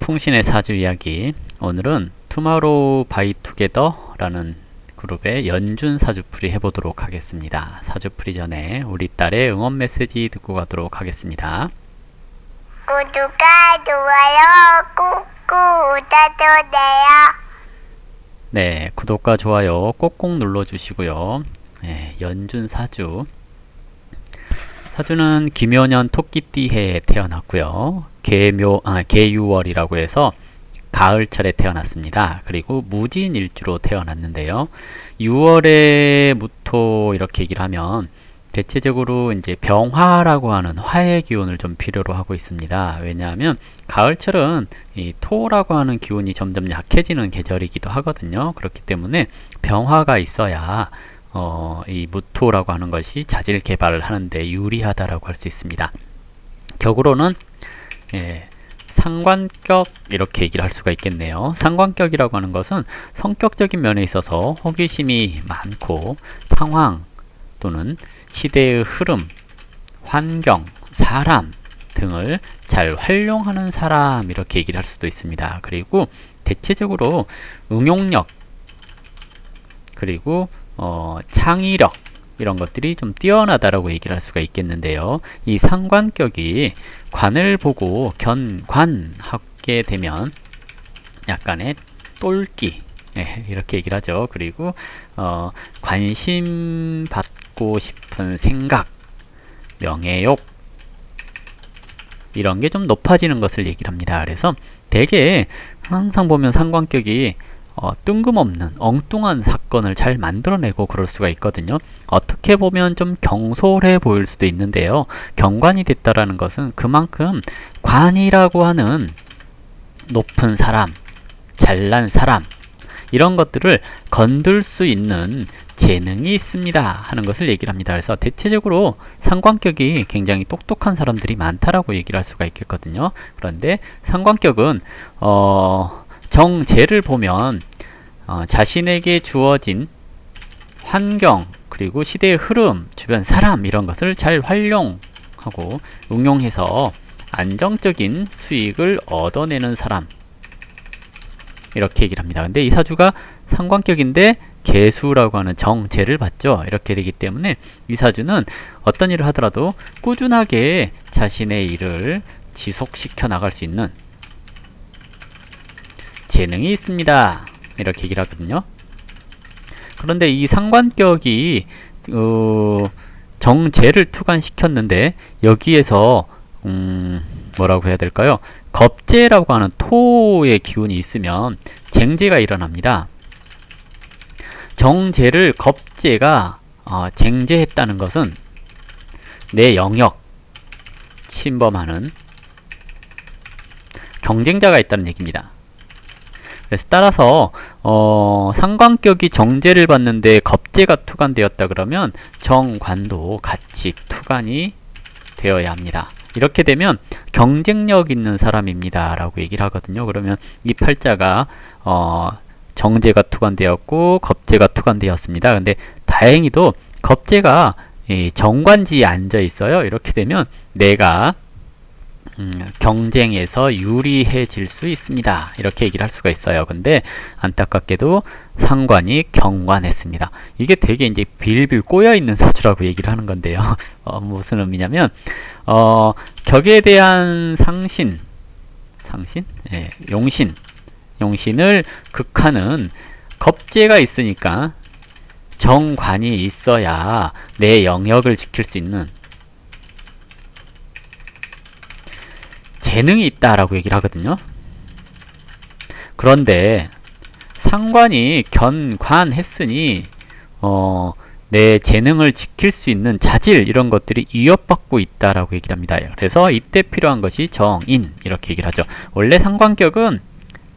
풍신의 사주 이야기. 오늘은 투마로우 바이 투게더라는 그룹의 연준 사주풀이 해보도록 하겠습니다. 사주풀이 전에 우리 딸의 응원 메시지 듣고 가도록 하겠습니다. 구독과 좋아요 꾹꾹 눌러주세요. 네, 구독과 좋아요 꼭꼭 눌러주시고요. 네, 연준 사주. 사주는 김효년 토끼띠해에 태어났고요. 계유월이라고 해서 가을철에 태어났습니다. 그리고 무진일주로 태어났는데요. 6월에 무토 이렇게 얘기를 하면 대체적으로 이제 병화라고 하는 화의 기운을 좀 필요로 하고 있습니다. 왜냐하면 가을철은 이 토라고 하는 기운이 점점 약해지는 계절이기도 하거든요. 그렇기 때문에 병화가 있어야 이 무토라고 하는 것이 자질 개발을 하는데 유리하다라고 할 수 있습니다. 격으로는 상관격 이렇게 얘기를 할 수가 있겠네요. 상관격이라고 하는 것은 성격적인 면에 있어서 호기심이 많고 상황 또는 시대의 흐름, 환경, 사람 등을 잘 활용하는 사람 이렇게 얘기를 할 수도 있습니다. 그리고 대체적으로 응용력 그리고 창의력 이런 것들이 좀 뛰어나다라고 얘기를 할 수가 있겠는데요. 이 상관격이 관을 보고 견관하게 되면 약간의 똘끼 이렇게 얘기를 하죠. 그리고 관심 받고 싶은 생각, 명예욕 이런 게 좀 높아지는 것을 얘기를 합니다. 그래서 되게 항상 보면 상관격이 뜬금없는 엉뚱한 사건을 잘 만들어내고 그럴 수가 있거든요. 어떻게 보면 좀 경솔해 보일 수도 있는데요. 경관이 됐다라는 것은 그만큼 관이라고 하는 높은 사람, 잘난 사람 이런 것들을 건들 수 있는 재능이 있습니다 하는 것을 얘기를 합니다. 그래서 대체적으로 상관격이 굉장히 똑똑한 사람들이 많다라고 얘기를 할 수가 있겠거든요. 그런데 상관격은 정제를 보면 자신에게 주어진 환경 그리고 시대의 흐름, 주변 사람 이런 것을 잘 활용하고 응용해서 안정적인 수익을 얻어내는 사람 이렇게 얘기를 합니다. 근데 이 사주가 상관격인데 계수라고 하는 정제를 받죠. 이렇게 되기 때문에 이 사주는 어떤 일을 하더라도 꾸준하게 자신의 일을 지속시켜 나갈 수 있는 재능이 있습니다. 이렇게 얘기를 하거든요. 그런데 이 상관격이 정제를 투관시켰는데 여기에서 뭐라고 해야 될까요? 겁재라고 하는 토의 기운이 있으면 쟁제가 일어납니다. 정제를 겁재가 쟁제했다는 것은 내 영역 침범하는 경쟁자가 있다는 얘기입니다. 그래서 따라서 상관격이 정제를 받는데 겁재가 투관되었다 그러면 정관도 같이 투관이 되어야 합니다. 이렇게 되면 경쟁력 있는 사람입니다 라고 얘기를 하거든요. 그러면 이 팔자가 정제가 투관되었고 겁재가 투관되었습니다. 근데 다행히도 겁재가 정관지에 앉아 있어요. 이렇게 되면 내가 경쟁에서 유리해질 수 있습니다. 이렇게 얘기를 할 수가 있어요. 근데 안타깝게도 상관이 경관했습니다. 이게 되게 이제 빌빌 꼬여있는 사주라고 얘기를 하는 건데요. 무슨 의미냐면 격에 대한 용신을 극하는 겁재가 있으니까 정관이 있어야 내 영역을 지킬 수 있는 재능이 있다라고 얘기를 하거든요. 그런데 상관이 견관했으니 내 재능을 지킬 수 있는 자질 이런 것들이 위협받고 있다라고 얘기를 합니다. 그래서 이때 필요한 것이 정인 이렇게 얘기를 하죠. 원래 상관격은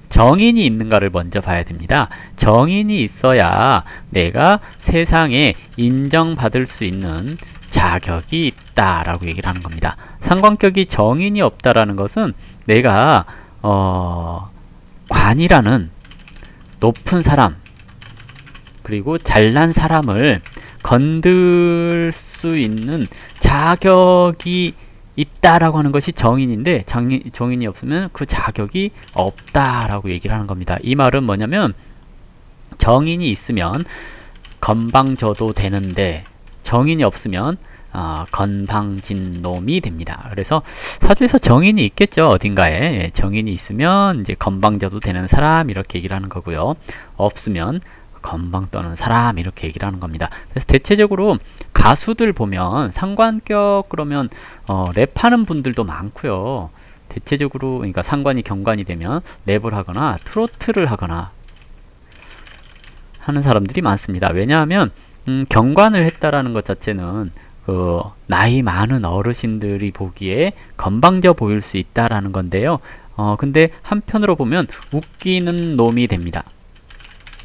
정인이 있는가를 먼저 봐야 됩니다. 정인이 있어야 내가 세상에 인정받을 수 있는 자격이 있다라고 얘기를 하는 겁니다. 상관격이 정인이 없다라는 것은 내가 관이라는 높은 사람 그리고 잘난 사람을 건들 수 있는 자격이 있다라고 하는 것이 정인인데 정인이 없으면 그 자격이 없다라고 얘기를 하는 겁니다. 이 말은 뭐냐면 정인이 있으면 건방져도 되는데 정인이 없으면 건방진 놈이 됩니다. 그래서 사주에서 정인이 있겠죠. 어딘가에 정인이 있으면 이제 건방져도 되는 사람 이렇게 얘기를 하는 거고요. 없으면 건방 떠는 사람 이렇게 얘기를 하는 겁니다. 그래서 대체적으로 가수들 보면 상관격 그러면 랩하는 분들도 많고요. 대체적으로 그러니까 상관이 경관이 되면 랩을 하거나 트로트를 하거나 하는 사람들이 많습니다. 왜냐하면 경관을 했다라는 것 자체는 그 나이 많은 어르신들이 보기에 건방져 보일 수 있다라는 건데요. 근데 한편으로 보면 웃기는 놈이 됩니다.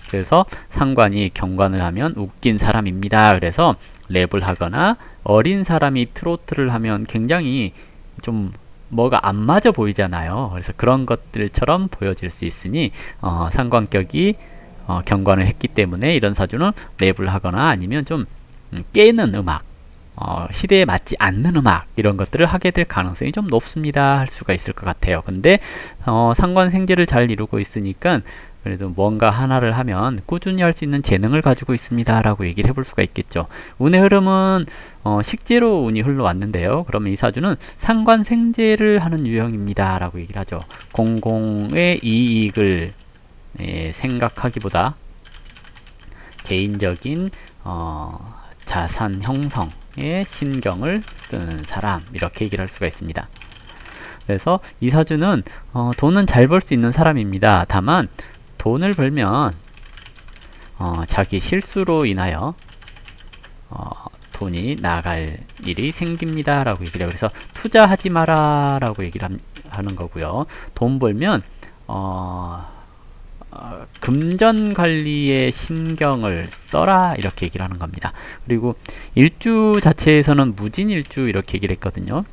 그래서 상관이 경관을 하면 웃긴 사람입니다. 그래서 랩을 하거나 어린 사람이 트로트를 하면 굉장히 좀 뭐가 안 맞아 보이잖아요. 그래서 그런 것들처럼 보여질 수 있으니 상관격이 경관을 했기 때문에 이런 사주는 랩을 하거나 아니면 좀 깨는 음악, 시대에 맞지 않는 음악 이런 것들을 하게 될 가능성이 좀 높습니다 할 수가 있을 것 같아요. 근데 상관 생재를 잘 이루고 있으니까 그래도 뭔가 하나를 하면 꾸준히 할 수 있는 재능을 가지고 있습니다 라고 얘기를 해볼 수가 있겠죠. 운의 흐름은 식재로 운이 흘러왔는데요. 그러면 이 사주는 상관생재를 하는 유형입니다 라고 얘기를 하죠. 공공의 이익을 생각하기보다 개인적인 자산 형성에 신경을 쓰는 사람 이렇게 얘기를 할 수가 있습니다. 그래서 이 사주는 돈은 잘 벌 수 있는 사람입니다. 다만 돈을 벌면 자기 실수로 인하여 돈이 나갈 일이 생깁니다 라고 얘기를 해요. 그래서 투자하지 마라 라고 얘기를 하는 거고요. 돈 벌면 금전 관리에 신경을 써라 이렇게 얘기를 하는 겁니다. 그리고 일주 자체에서는 무진일주 이렇게 얘기를 했거든요.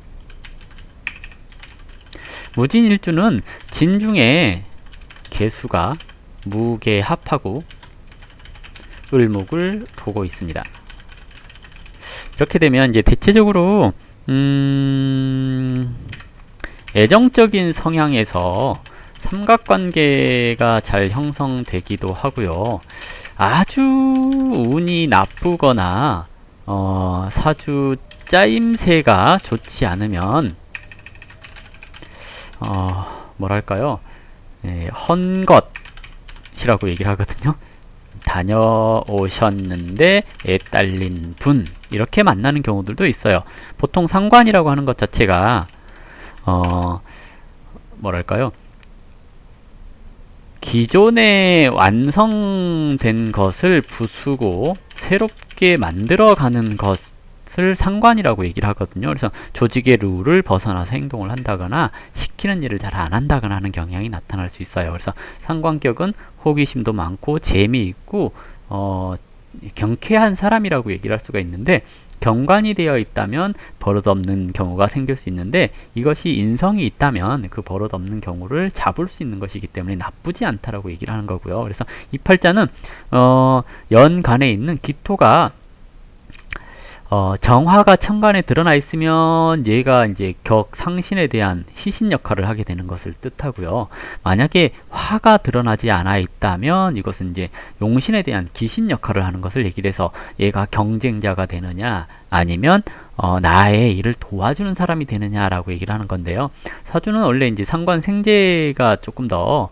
무진일주는 진중에 개수가 무개합하고 을목을 보고 있습니다. 이렇게 되면 이제 대체적으로 애정적인 성향에서 삼각관계가 잘 형성되기도 하고요. 아주 운이 나쁘거나 사주 짜임새가 좋지 않으면 뭐랄까요? 헌것이라고 얘기를 하거든요. 다녀오셨는데 애 딸린 분 이렇게 만나는 경우들도 있어요. 보통 상관이라고 하는 것 자체가 뭐랄까요? 기존에 완성된 것을 부수고 새롭게 만들어가는 것을 상관이라고 얘기를 하거든요. 그래서 조직의 룰을 벗어나서 행동을 한다거나 시키는 일을 잘 안 한다거나 하는 경향이 나타날 수 있어요. 그래서 상관격은 호기심도 많고 재미있고 경쾌한 사람이라고 얘기를 할 수가 있는데 경관이 되어 있다면 버릇없는 경우가 생길 수 있는데 이것이 인성이 있다면 그 버릇없는 경우를 잡을 수 있는 것이기 때문에 나쁘지 않다라고 얘기를 하는 거고요. 그래서 이 팔자는 연간에 있는 기토가 정화가 천간에 드러나 있으면 얘가 이제 격상신에 대한 희신 역할을 하게 되는 것을 뜻하고요. 만약에 화가 드러나지 않아 있다면 이것은 이제 용신에 대한 기신 역할을 하는 것을 얘기를 해서 얘가 경쟁자가 되느냐 아니면 나의 일을 도와주는 사람이 되느냐라고 얘기를 하는 건데요. 사주는 원래 이제 상관생재가 조금 더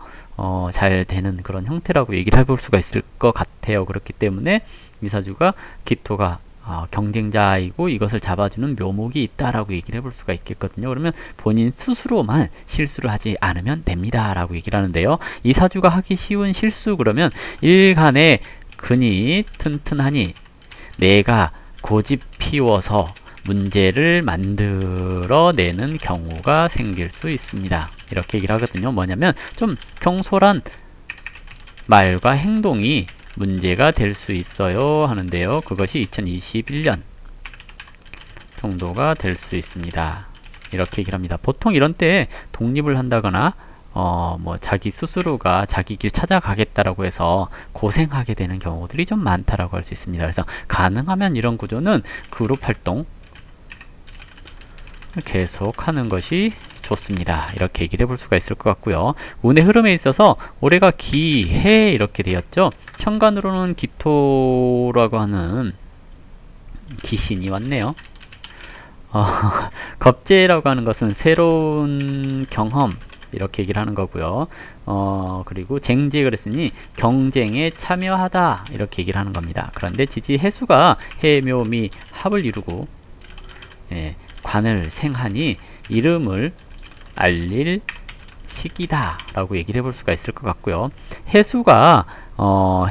잘 되는 그런 형태라고 얘기를 해볼 수가 있을 것 같아요. 그렇기 때문에 이 사주가 기토가 경쟁자이고 이것을 잡아주는 묘목이 있다라고 얘기를 해볼 수가 있겠거든요. 그러면 본인 스스로만 실수를 하지 않으면 됩니다 라고 얘기를 하는데요. 이 사주가 하기 쉬운 실수 그러면 일간의 근이 튼튼하니 내가 고집 피워서 문제를 만들어내는 경우가 생길 수 있습니다. 이렇게 얘기를 하거든요. 뭐냐면 좀 경솔한 말과 행동이 문제가 될 수 있어요 하는데요. 그것이 2021년 정도가 될 수 있습니다. 이렇게 얘기를 합니다. 보통 이런 때 독립을 한다거나 뭐 자기 스스로가 자기 길 찾아가겠다라고 해서 고생하게 되는 경우들이 좀 많다라고 할 수 있습니다. 그래서 가능하면 이런 구조는 그룹 활동 계속하는 것이 좋습니다. 이렇게 얘기를 해볼 수가 있을 것 같고요. 운의 흐름에 있어서 올해가 기해 이렇게 되었죠. 천간으로는 기토라고 하는 기신이 왔네요. 겁재라고 하는 것은 새로운 경험 이렇게 얘기를 하는 거고요. 그리고 쟁제 그랬으니 경쟁에 참여하다 이렇게 얘기를 하는 겁니다. 그런데 지지 해수가 해묘미 합을 이루고 관을 생하니 이름을 알릴 시기다 라고 얘기를 해볼 수가 있을 것 같고요. 해수가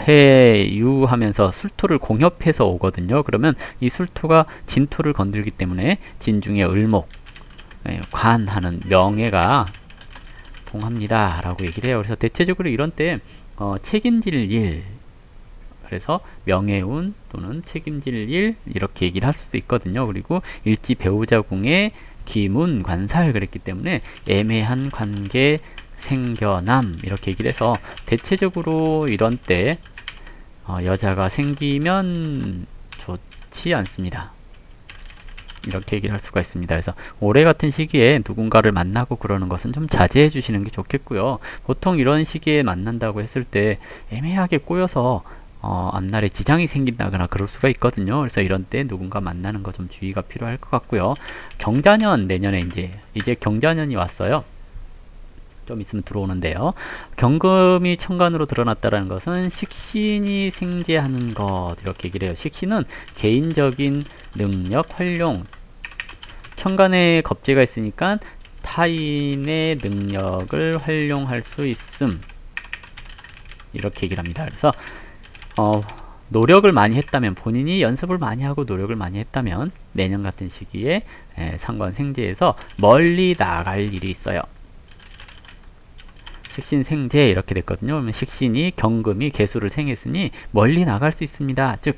해유하면서 술토를 공협해서 오거든요. 그러면 이 술토가 진토를 건들기 때문에 진중에 을목 관하는 명예가 동합니다 라고 얘기를 해요. 그래서 대체적으로 이런 때 책임질 일, 그래서 명예운 또는 책임질 일 이렇게 얘기를 할 수도 있거든요. 그리고 일지 배우자궁에 기문 관살 그랬기 때문에 애매한 관계 생겨남 이렇게 얘기를 해서 대체적으로 이런 때 여자가 생기면 좋지 않습니다. 이렇게 얘기를 할 수가 있습니다. 그래서 올해 같은 시기에 누군가를 만나고 그러는 것은 좀 자제해 주시는 게 좋겠고요. 보통 이런 시기에 만난다고 했을 때 애매하게 꼬여서 앞날에 지장이 생긴다거나 그럴 수가 있거든요. 그래서 이런 때 누군가 만나는 거 좀 주의가 필요할 것 같고요. 경자년 내년에 이제 경자년이 왔어요. 좀 있으면 들어오는데요. 경금이 천간으로 드러났다는 것은 식신이 생재하는 것 이렇게 얘기를 해요. 식신은 개인적인 능력 활용, 천간에 겁재가 있으니까 타인의 능력을 활용할 수 있음 이렇게 얘기를 합니다. 그래서 노력을 많이 했다면, 본인이 연습을 많이 하고 노력을 많이 했다면 내년 같은 시기에 상관 생재에서 멀리 나갈 일이 있어요. 식신 생재 이렇게 됐거든요. 그러면 식신이 경금이 개수를 생했으니 멀리 나갈 수 있습니다. 즉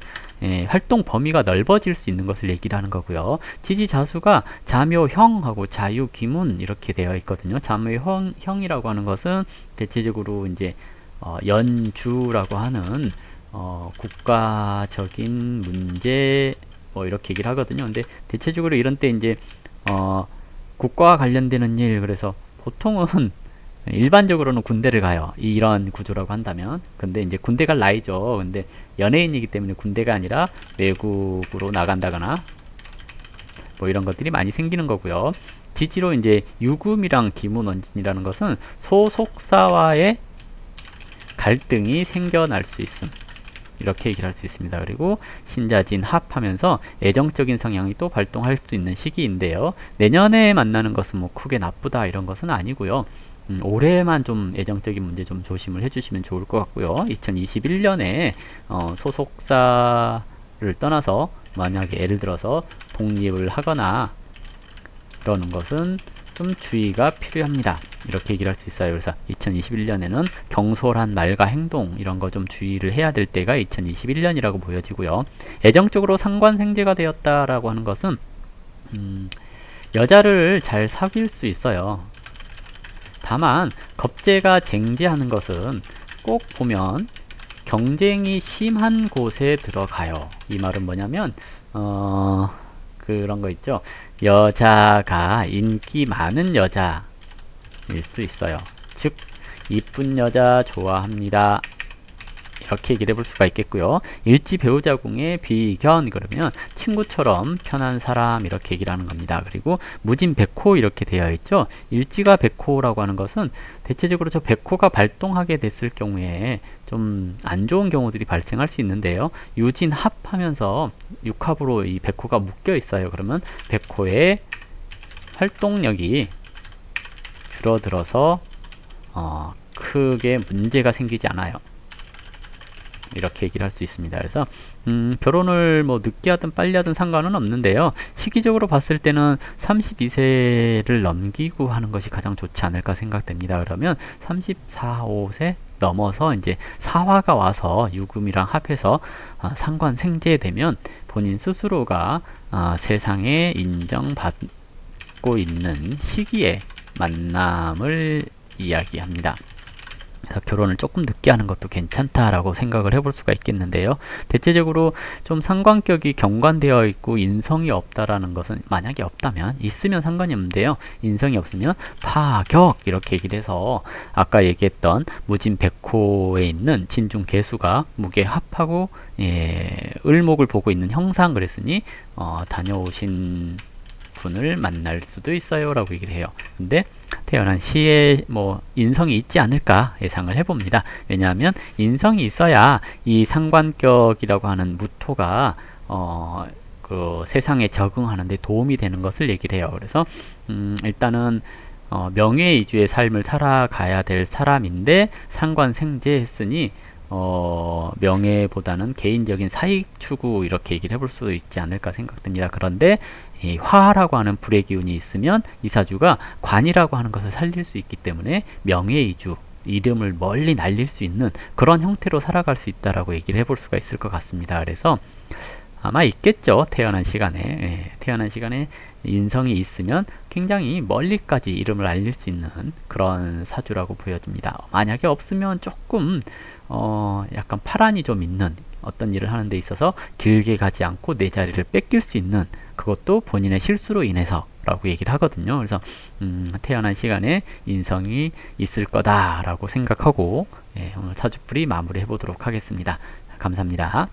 활동 범위가 넓어질 수 있는 것을 얘기를 하는 거고요. 지지자수가 자묘형하고 자유기문 이렇게 되어 있거든요. 자묘형이라고 하는 것은 대체적으로 이제 연주라고 하는 국가적인 문제 뭐 이렇게 얘기를 하거든요. 근데 대체적으로 이런 때 이제 국가와 관련되는 일, 그래서 보통은 일반적으로는 군대를 가요. 이런 구조라고 한다면. 근데 이제 군대 갈 나이죠. 근데 연예인이기 때문에 군대가 아니라 외국으로 나간다거나 뭐 이런 것들이 많이 생기는 거고요. 지지로 이제 유금이랑 기문원진이라는 것은 소속사와의 갈등이 생겨날 수 있음. 이렇게 얘기를 할 수 있습니다. 그리고 신자진 합하면서 애정적인 성향이 또 발동할 수 있는 시기인데요. 내년에 만나는 것은 뭐 크게 나쁘다 이런 것은 아니고요. 올해만 좀 애정적인 문제 좀 조심을 해주시면 좋을 것 같고요. 2021년에 소속사를 떠나서 만약에 예를 들어서 독립을 하거나 그러는 것은 좀 주의가 필요합니다. 이렇게 얘기를 할 수 있어요. 그래서 2021년에는 경솔한 말과 행동 이런 거 좀 주의를 해야 될 때가 2021년이라고 보여지고요. 애정적으로 상관생재가 되었다라고 하는 것은 여자를 잘 사귈 수 있어요. 다만 겁재가 쟁제하는 것은 꼭 보면 경쟁이 심한 곳에 들어가요. 이 말은 뭐냐면 그런 거 있죠. 여자가 인기 많은 여자일 수 있어요. 즉 이쁜 여자 좋아합니다. 이렇게 얘기를 해볼 수가 있겠고요. 일지 배우자궁의 비견 그러면 친구처럼 편한 사람 이렇게 얘기를 하는 겁니다. 그리고 무진 백호 이렇게 되어 있죠. 일지가 백호라고 하는 것은 대체적으로 저 백호가 발동하게 됐을 경우에 좀 안 좋은 경우들이 발생할 수 있는데요. 유진 합하면서 육합으로 이 백호가 묶여 있어요. 그러면 백호의 활동력이 줄어들어서 크게 문제가 생기지 않아요. 이렇게 얘기를 할 수 있습니다. 그래서 결혼을 뭐 늦게 하든 빨리 하든 상관은 없는데요. 시기적으로 봤을 때는 32세를 넘기고 하는 것이 가장 좋지 않을까 생각됩니다. 그러면 34, 5세 넘어서 이제 사화가 와서 유금이랑 합해서 상관 생재되면 본인 스스로가 세상에 인정받고 있는 시기에 만남을 이야기합니다. 그래서 결혼을 조금 늦게 하는 것도 괜찮다라고 생각을 해볼 수가 있겠는데요. 대체적으로 좀 상관격이 경관되어 있고 인성이 없다라는 것은, 만약에 없다면, 있으면 상관이 없는데요. 인성이 없으면 파격 이렇게 얘기를 해서, 아까 얘기했던 무진백호에 있는 진중개수가 무게합하고 을목을 보고 있는 형상 그랬으니 다녀오신 분을 만날 수도 있어요 라고 얘기를 해요. 근데 태어난 시에 뭐 인성이 있지 않을까 예상을 해봅니다. 왜냐하면 인성이 있어야 이 상관격이라고 하는 무토가 그 세상에 적응하는데 도움이 되는 것을 얘기를 해요. 그래서 일단은 명예의주의 삶을 살아가야 될 사람인데 상관생제 했으니 명예보다는 개인적인 사익 추구 이렇게 얘기를 해볼 수 있지 않을까 생각됩니다. 그런데 이 화라고 하는 불의 기운이 있으면 이 사주가 관이라고 하는 것을 살릴 수 있기 때문에 명예의주, 이름을 멀리 날릴 수 있는 그런 형태로 살아갈 수 있다라고 얘기를 해볼 수가 있을 것 같습니다. 그래서 아마 있겠죠. 태어난 시간에 태어난 시간에 인성이 있으면 굉장히 멀리까지 이름을 알릴 수 있는 그런 사주라고 보여집니다. 만약에 없으면 조금 약간 파란이 좀 있는, 어떤 일을 하는 데 있어서 길게 가지 않고 내 자리를 뺏길 수 있는, 그것도 본인의 실수로 인해서 라고 얘기를 하거든요. 그래서 태어난 시간에 인성이 있을 거다 라고 생각하고 오늘 사주풀이 마무리 해보도록 하겠습니다. 감사합니다.